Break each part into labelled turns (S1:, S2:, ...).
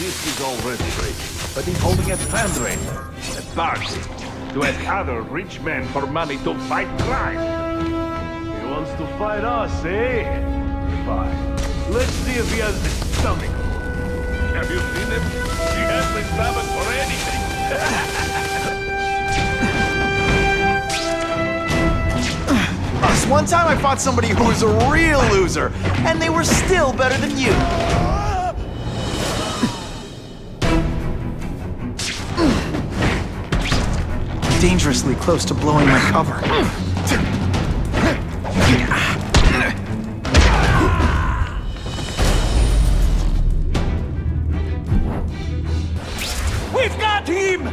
S1: artist is already rich, but he's holding a fundraiser, a party, to ask other rich men for money to fight crime. He wants to fight us, eh? Fine. Let's see if he has the stomach. Have you seen him? He has the stomach for anything.
S2: This one time I fought somebody who was a real loser, and they were still better than you. Dangerously close to blowing my cover.
S1: We've got him!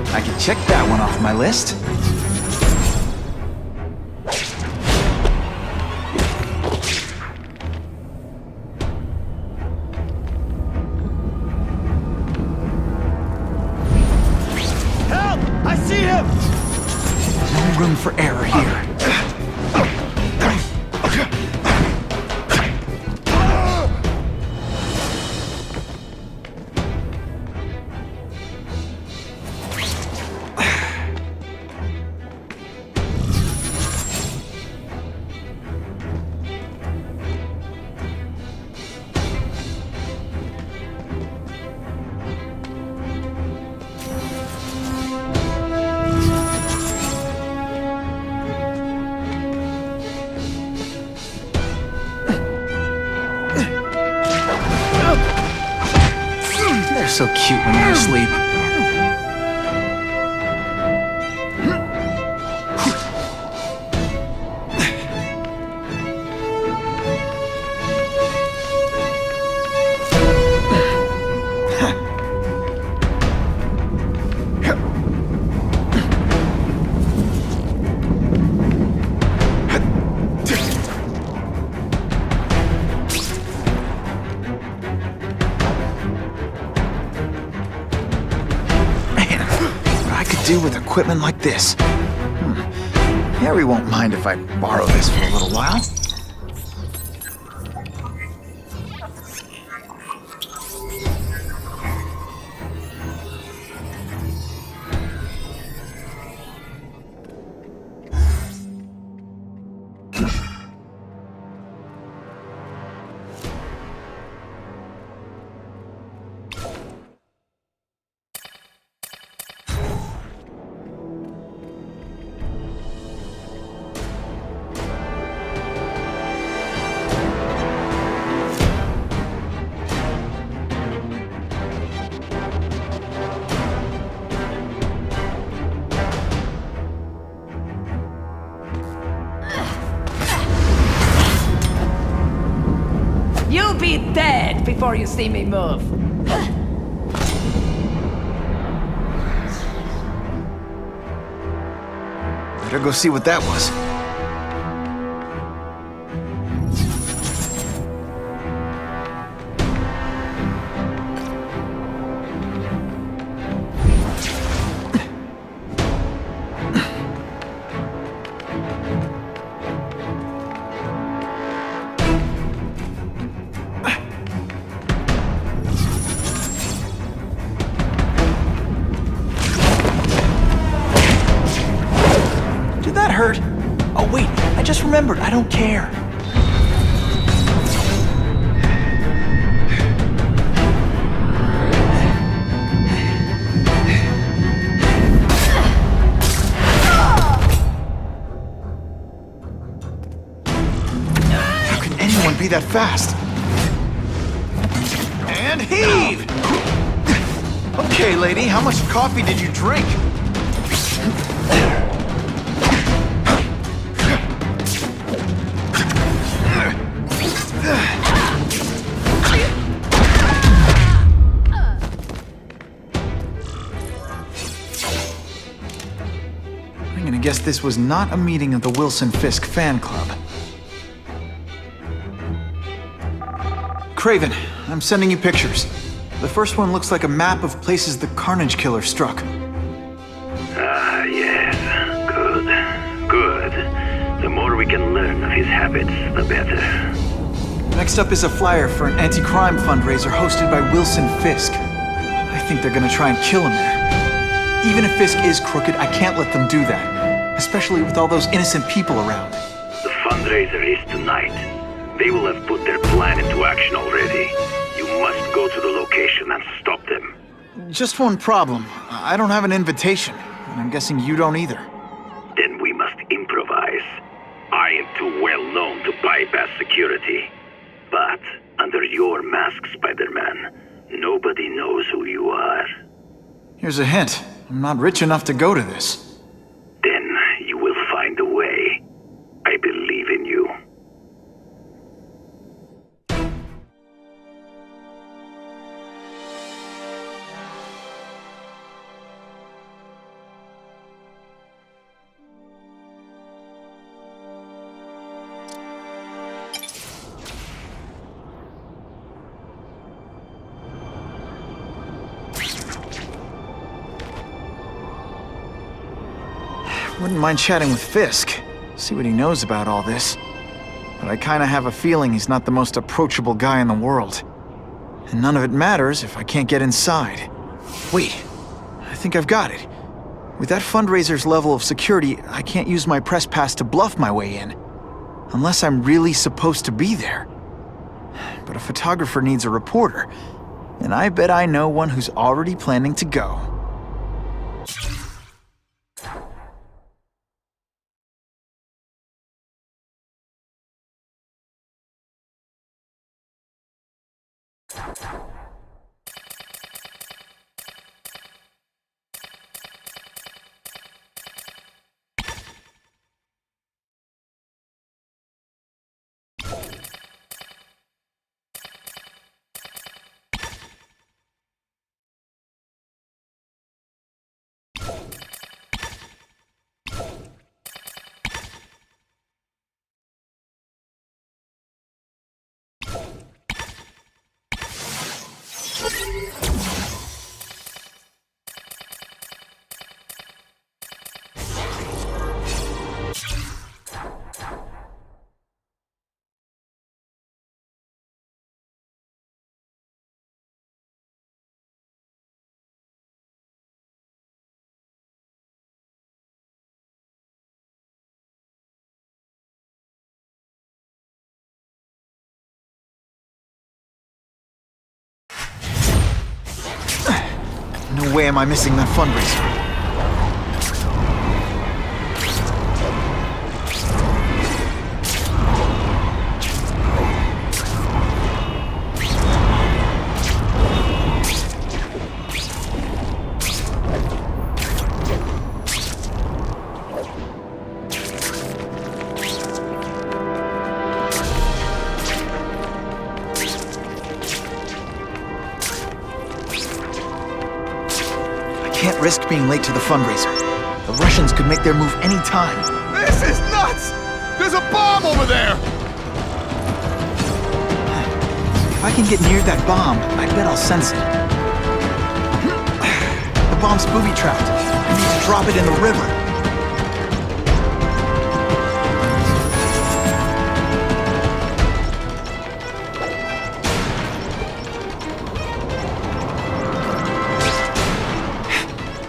S2: I can check that one off my list.
S1: Help! I see him!
S2: No room for error here. They're so cute when they're asleep. Do with equipment like this. Harry won't mind if I borrow this for a little while.
S3: You'll be dead before you see me move.
S2: Better go see what that was. Hurt? Oh wait, I just remembered, I don't care. be that fast. And heave! Okay, lady, how much coffee did you drink? I'm gonna guess this was not a meeting of the Wilson Fisk fan club. Craven, I'm sending you pictures. The first one looks like a map of places the Carnage Killer struck.
S4: Ah, yes. Good. Good. The more we can learn of his habits, the better.
S2: Next up is a flyer for an anti-crime fundraiser hosted by Wilson Fisk. I think they're gonna try and kill him there. Even if Fisk is crooked, I can't let them do that. Especially with all those innocent people around.
S4: The fundraiser is tonight. They will have put their plan into action already. You must go to the location and stop them.
S2: Just one problem. I don't have an invitation, and I'm guessing you don't either.
S4: Then we must improvise. I am too well known to bypass security. But under your mask, Spider-Man, nobody knows who you are.
S2: Here's a hint. I'm not rich enough to go to this.
S4: Then you will find a way. I believe in you.
S2: Wouldn't mind chatting with Fisk, see what he knows about all this. But I kinda have a feeling he's not the most approachable guy in the world. And none of it matters if I can't get inside. Wait, I think I've got it. With that fundraiser's level of security, I can't use my press pass to bluff my way in. Unless I'm really supposed to be there. But a photographer needs a reporter, and I bet I know one who's already planning to go. No way am I missing that fundraiser. Can't risk being late to the fundraiser. The Russians could make their move any time.
S5: This is nuts! There's a bomb over there!
S2: If I can get near that bomb, I bet I'll sense it. The bomb's booby-trapped. I need to drop it in the river.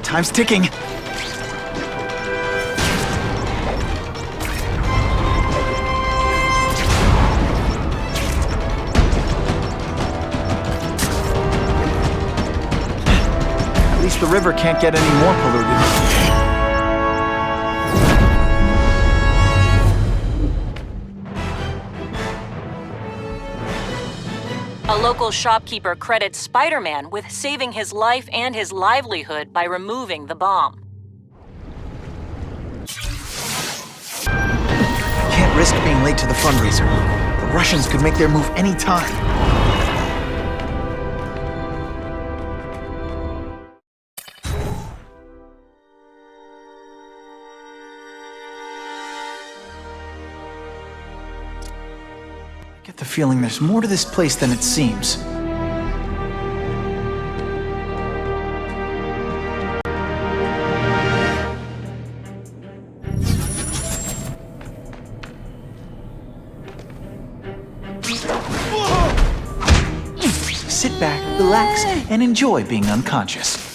S2: Time's ticking. At least the river can't get any more polluted.
S6: A local shopkeeper credits Spider-Man with saving his life and his livelihood by removing the bomb.
S2: I can't risk being late to the fundraiser. The Russians could make their move any time. I get the feeling there's more to this place than it seems. Sit back, relax, and enjoy being unconscious.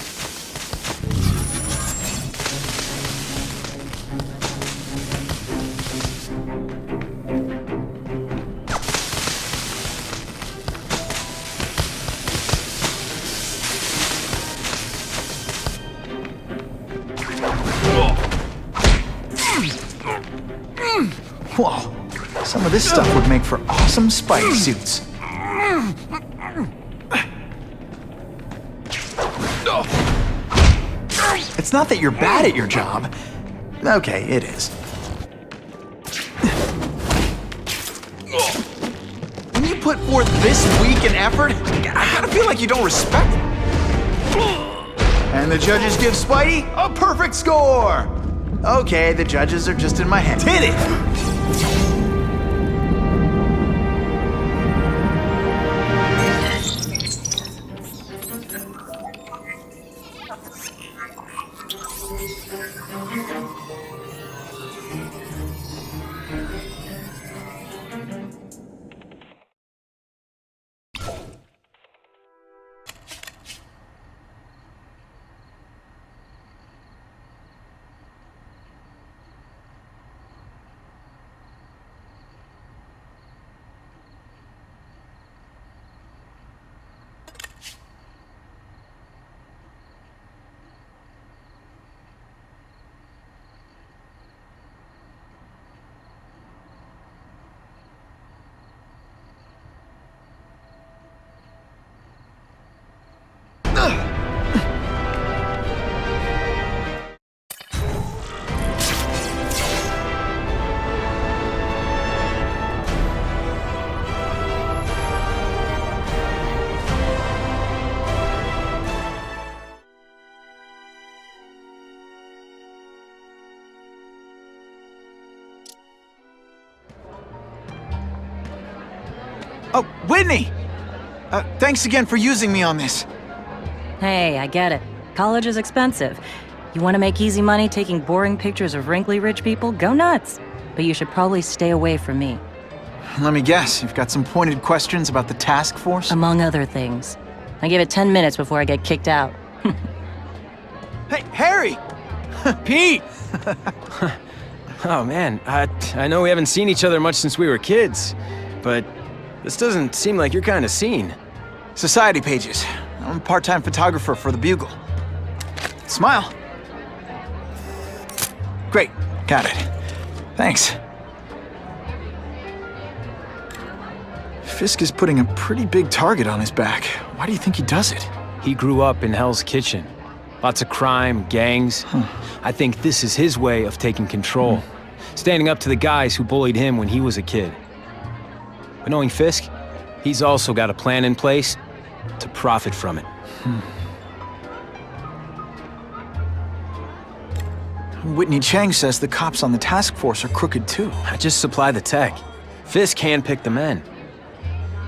S2: Whoa, some of this stuff would make for awesome Spidey suits. It's not that you're bad at your job. Okay, it is. When you put forth this week an effort, I gotta feel like you don't respect it. And the judges give Spidey a perfect score! Okay, the judges are just in my head. Hit it! Oh, Whitney! Thanks again for using me on this.
S6: Hey, I get it. College is expensive. You want to make easy money taking boring pictures of wrinkly rich people? Go nuts. But you should probably stay away from me.
S2: Let me guess, you've got some pointed questions about the task force?
S6: Among other things. I give it 10 minutes before I get kicked out.
S2: Hey, Harry!
S7: Pete! Oh man, I know we haven't seen each other much since we were kids, but this doesn't seem like your kind of scene.
S2: Society pages. I'm a part-time photographer for the Bugle. Smile. Great, got it. Thanks. Fisk is putting a pretty big target on his back. Why do you think he does it?
S7: He grew up in Hell's Kitchen. Lots of crime, gangs. I think this is his way of taking control. Standing up to the guys who bullied him when he was a kid. But knowing Fisk, he's also got a plan in place to profit from it.
S2: Whitney Chang says the cops on the task force are crooked too.
S7: I just supply the tech. Fisk handpicked the men.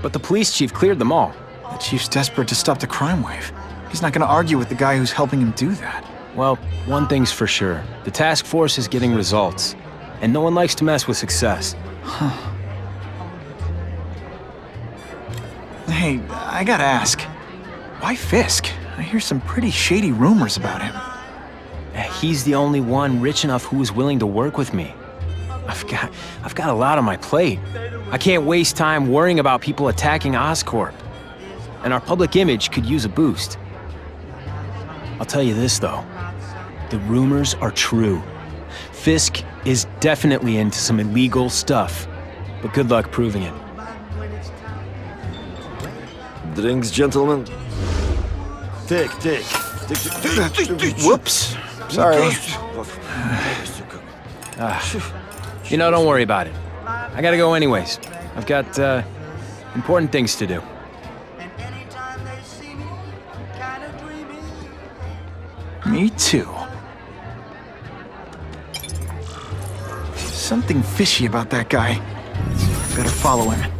S7: But the police chief cleared them all.
S2: The chief's desperate to stop the crime wave. He's not gonna argue with the guy who's helping him do that.
S7: Well, one thing's for sure. The task force is getting results. And no one likes to mess with success.
S2: Hey, I gotta ask. Why Fisk? I hear some pretty shady rumors about him.
S7: He's the only one rich enough who is willing to work with me. I've got a lot on my plate. I can't waste time worrying about people attacking Oscorp. And our public image could use a boost. I'll tell you this, though. The rumors are true. Fisk is definitely into some illegal stuff. But good luck proving it.
S8: Drinks, gentlemen? Take.
S2: Whoops. Sorry.
S7: You know, don't worry about it. I gotta go anyways. I've got, important things to do.
S2: Me too. Something fishy about that guy. Better follow him.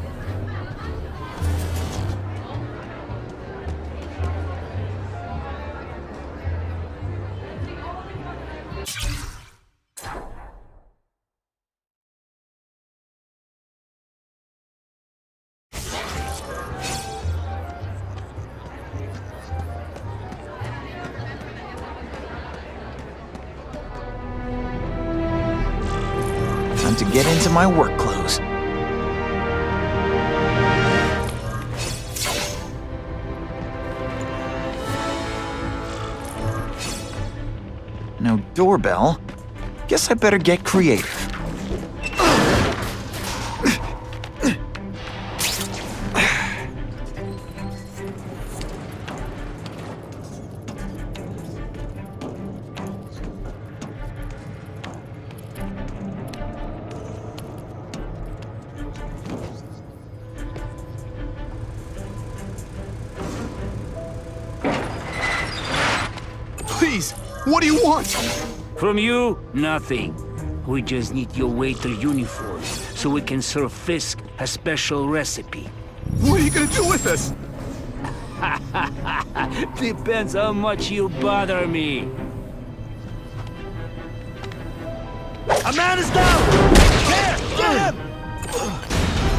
S2: Time to get into my work clothes. No doorbell. Guess I better get creative.
S5: Please, what do you want?
S9: From you, nothing. We just need your waiter uniform so we can serve Fisk a special recipe.
S5: What are you gonna do with us?
S9: Depends how much you bother me. A man is down! There! Get him!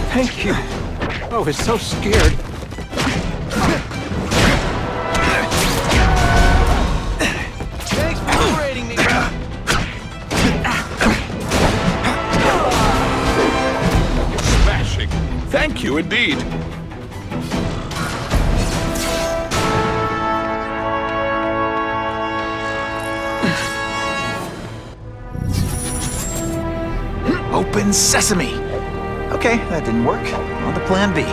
S2: Thank you. I was so scared.
S7: Thanks for liberating me.
S5: Smashing. Thank you indeed.
S2: Open sesame. Okay, that didn't work. On to plan B.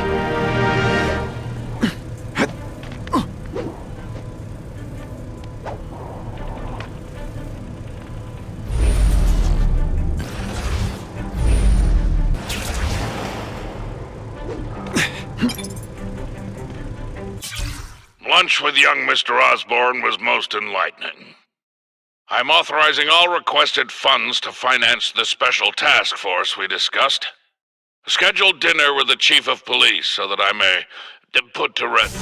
S10: Lunch with young Mr. Osborne was most enlightening. I'm authorizing all requested funds to finance the special task force we discussed. Schedule dinner with the chief of police so that I may put to rest.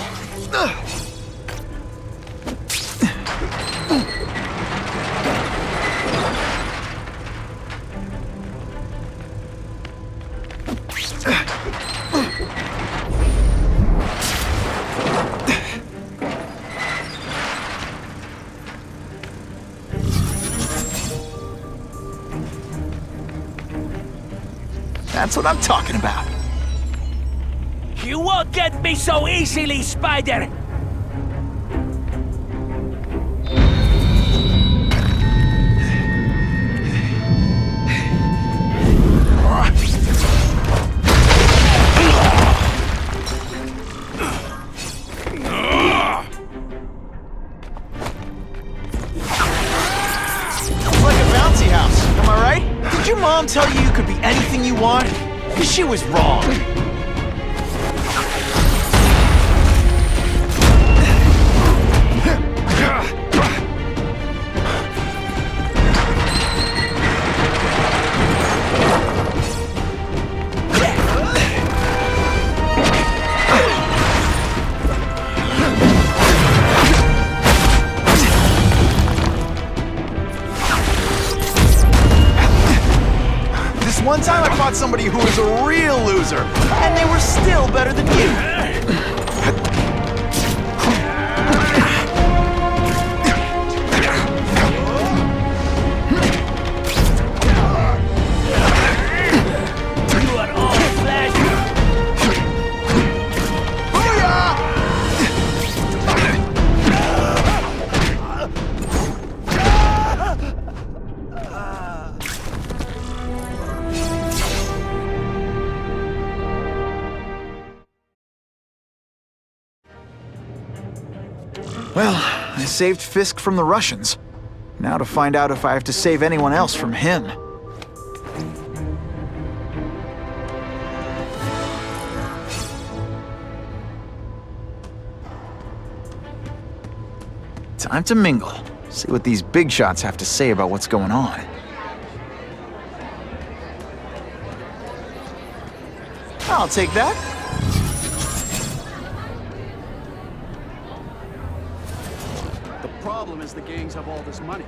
S2: That's what I'm talking about.
S9: You won't get me so easily, Spider!
S2: It's like a bouncy house, am I right? Did your mom tell you could be anything you want? Because she was wrong. One time I fought somebody who was a real loser, and they were still better than you. Well, I saved Fisk from the Russians. Now to find out if I have to save anyone else from him. Time to mingle. See what these big shots have to say about what's going on. I'll take that.
S11: The problem is the gangs have all this money.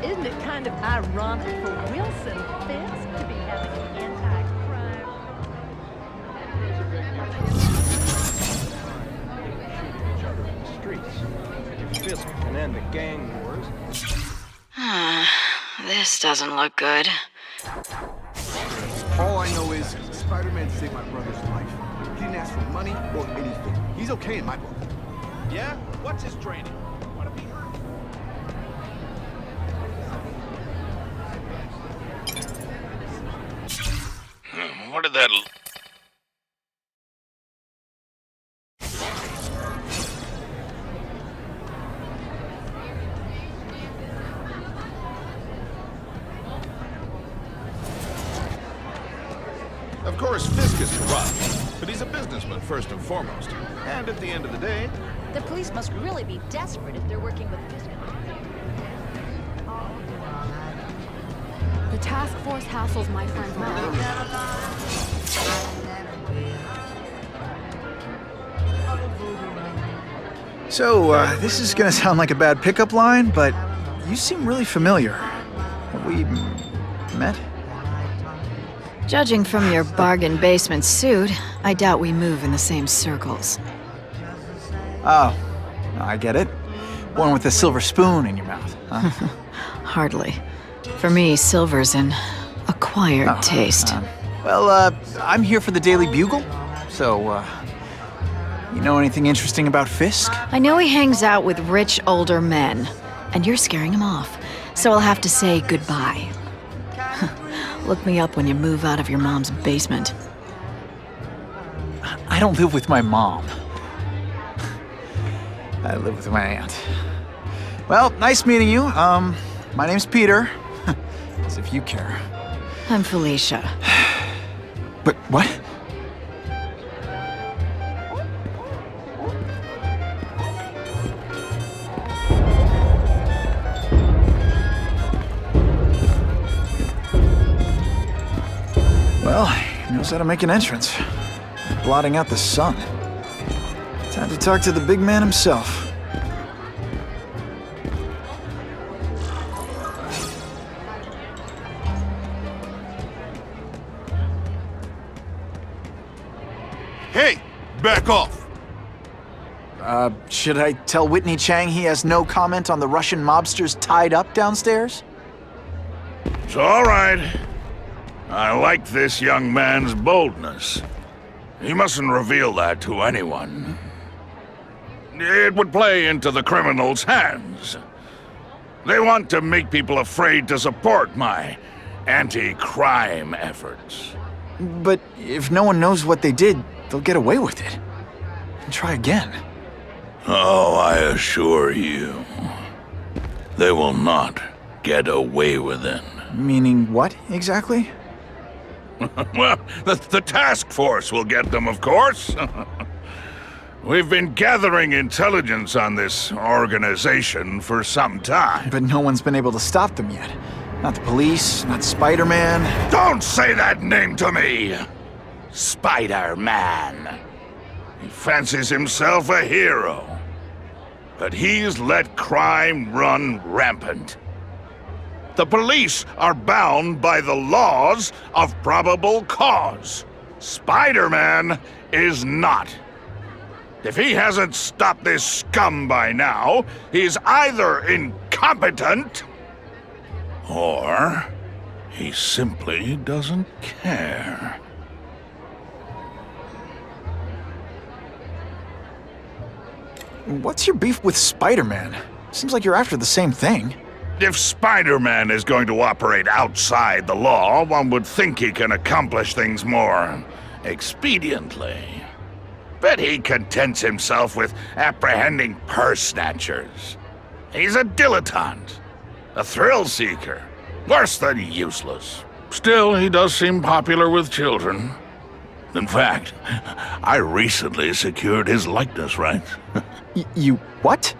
S3: Isn't it kind of ironic for Wilson Fisk to be having an anti-crime?
S12: Fisk can end the gang wars.
S6: This doesn't look good.
S5: All I know is Spider-Man saved my brother's life. He didn't ask for money or anything. He's okay in my book.
S12: Yeah? What's his training? Want to be hurt?
S10: What did that...
S5: Of course, Fisk is corrupt, but he's a businessman first and foremost. And at the end of the day,
S13: The police must really be desperate if they're working with Fisk.
S14: The task force hassles my friend's mom.
S2: So, this is gonna sound like a bad pickup line, but you seem really familiar. Have we met?
S6: Judging from your bargain basement suit, I doubt we move in the same circles.
S2: Oh, I get it. One with a silver spoon in your mouth, huh?
S6: Hardly. For me, silver's an acquired taste.
S2: Well, I'm here for the Daily Bugle, so, you know anything interesting about Fisk?
S6: I know he hangs out with rich older men, and you're scaring him off, so I'll have to say goodbye. Look me up when you move out of your mom's basement.
S2: I don't live with my mom. I live with my aunt. Well, nice meeting you. My name's Peter. As if you care.
S6: I'm Felicia.
S2: But what? Well, he knows how to make an entrance. Blotting out the sun. Time to talk to the big man himself.
S5: hey, back off.
S2: Should I tell Whitney Chang he has no comment on the Russian mobsters tied up downstairs?
S10: It's all right. I like this young man's boldness. He mustn't reveal that to anyone. It would play into the criminals' hands. They want to make people afraid to support my anti-crime efforts.
S2: But if no one knows what they did, they'll get away with it. And try again.
S10: Oh, I assure you, they will not get away with it.
S2: Meaning what, exactly?
S10: Well, the task force will get them, of course. We've been gathering intelligence on this organization for some time.
S2: But no one's been able to stop them yet. Not the police, not Spider-Man.
S10: Don't say that name to me! Spider-Man. He fancies himself a hero. But he's let crime run rampant. The police are bound by the laws of probable cause. Spider-Man is not. If he hasn't stopped this scum by now, he's either incompetent, or he simply doesn't care.
S2: What's your beef with Spider-Man? Seems like you're after the same thing.
S10: If Spider-Man is going to operate outside the law, one would think he can accomplish things more expediently. But he contents himself with apprehending purse snatchers. He's a dilettante, a thrill seeker, worse than useless. Still, he does seem popular with children. In fact, I recently secured his likeness rights.
S2: You what?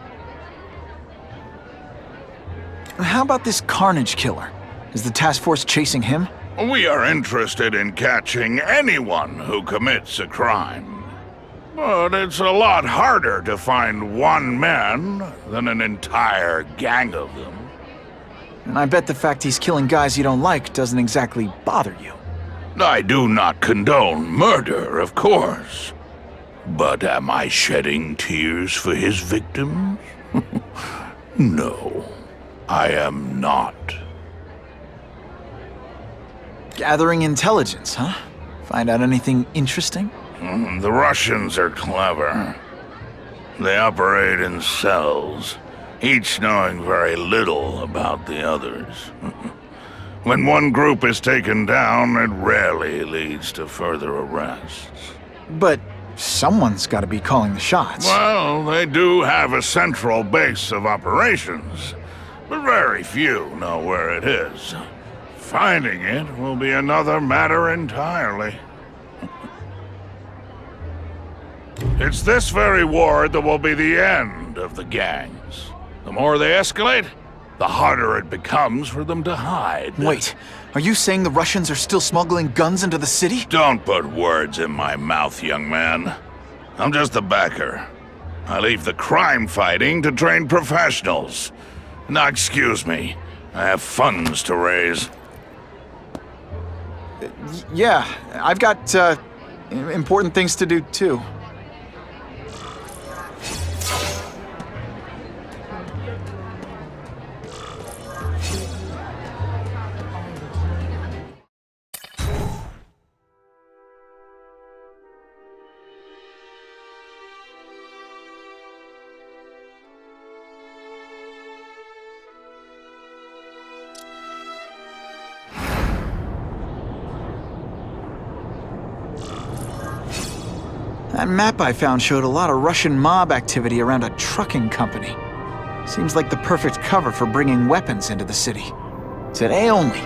S2: How about this Carnage killer? Is the task force chasing him?
S10: We are interested in catching anyone who commits a crime. But it's a lot harder to find one man than an entire gang of them.
S2: And I bet the fact he's killing guys you don't like doesn't exactly bother you.
S10: I do not condone murder, of course. But am I shedding tears for his victims? No, I am not.
S2: Gathering intelligence, huh? Find out anything interesting?
S10: The Russians are clever. They operate in cells, each knowing very little about the others. When one group is taken down, it rarely leads to further arrests.
S2: But someone's got to be calling the shots.
S10: Well, they do have a central base of operations, but very few know where it is. Finding it will be another matter entirely. It's this very war that will be the end of the gangs. The more they escalate, the harder it becomes for them to hide.
S2: Wait, are you saying the Russians are still smuggling guns into the city?
S10: Don't put words in my mouth, young man. I'm just a backer. I leave the crime fighting to trained professionals. Now, excuse me, I have funds to raise.
S2: Yeah, I've got, important things to do, too. That map I found showed a lot of Russian mob activity around a trucking company. Seems like the perfect cover for bringing weapons into the city. Today only,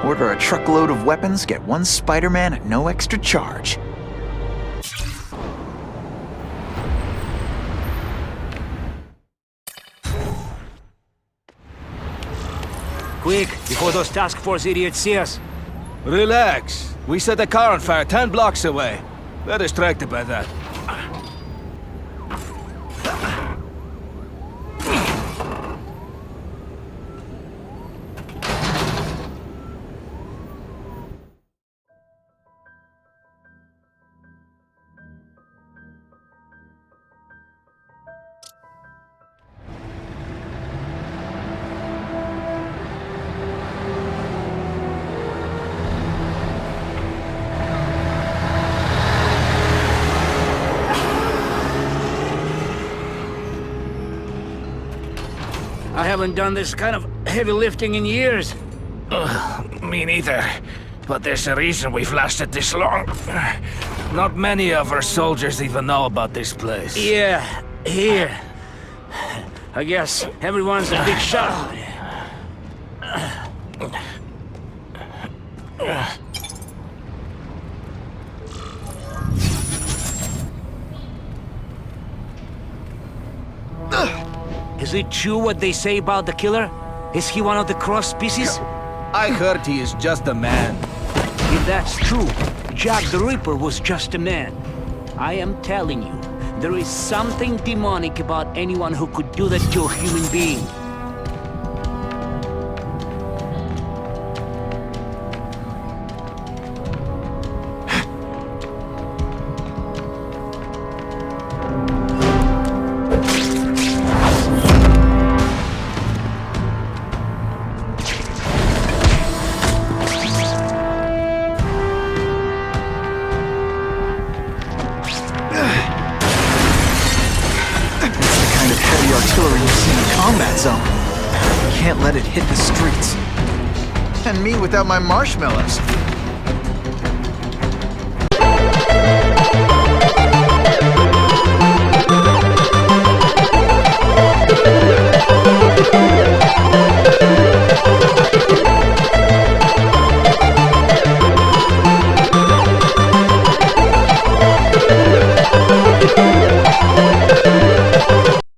S2: order a truckload of weapons, get one Spider-Man at no extra charge.
S9: Quick, before those task force idiots see us.
S11: Relax. We set a car on fire 10 blocks away. They're distracted by that.
S9: I haven't done this kind of heavy lifting in years.
S11: Me neither. But there's a reason we've lasted this long. Not many of our soldiers even know about this place.
S9: Yeah, here. I guess everyone's a big shot. Is it true what they say about the killer? Is he one of the cross species?
S11: I heard he is just a man.
S9: If that's true, Jack the Ripper was just a man. I am telling you, there is something demonic about anyone who could do that to a human being.
S2: Artillery you see in a combat zone. Can't let it hit the streets. And me without my marshmallows.